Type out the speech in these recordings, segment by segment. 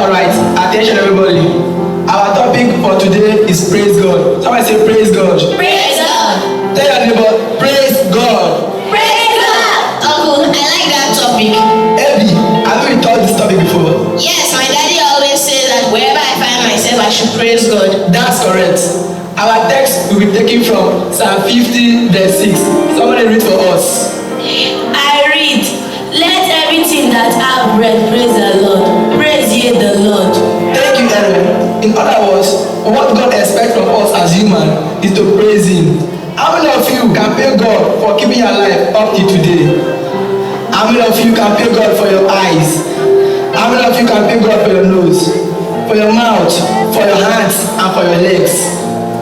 Alright. Attention everybody. Our topic for today is praise God. Somebody say praise God. Praise God. Tell your neighbor, praise God. Praise God. Uncle, I like that topic. Abby, have you taught this topic before? Yes, my daddy always says that wherever I find myself, I should praise God. That's correct. Our text will be taken from Psalm 50 verse 6. Somebody read for us. I read, let everything that have breath praise the Lord. Praise ye the Lord. Thank you, Aaron. In other words, what God expects from us as human is to praise Him. How many of you can pay God for keeping your life up to today? How many of you can pay God for your eyes? How many of you can pay God for your nose, for your mouth, for your hands, and for your legs?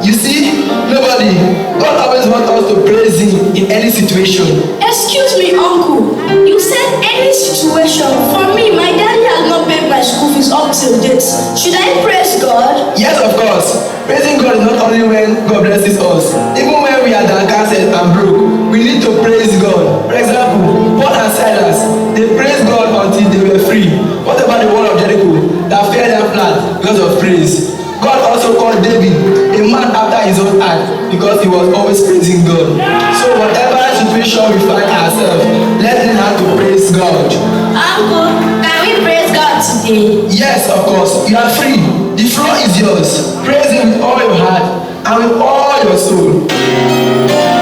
You see, nobody. God always wants us to praise Him in any situation. Excuse me, uncle. You said any situation. For me, my daddy has not paid my school fees up till date. Should I praise God? Yes, of course. Praising God is not only when God blesses us. Even when we are downcasted and broke, we need to praise God. For example, Paul and Silas, they praised God until they were free. What about the wall of Jericho that fell down flat because of praise? God also called David a man after his own heart because he was always praising God. So whatever situation we find ourselves, let's learn how to praise God. Uncle, can we praise God today? Yes, of course. You are free. The floor is yours. Praise Him with all your heart and with all your soul.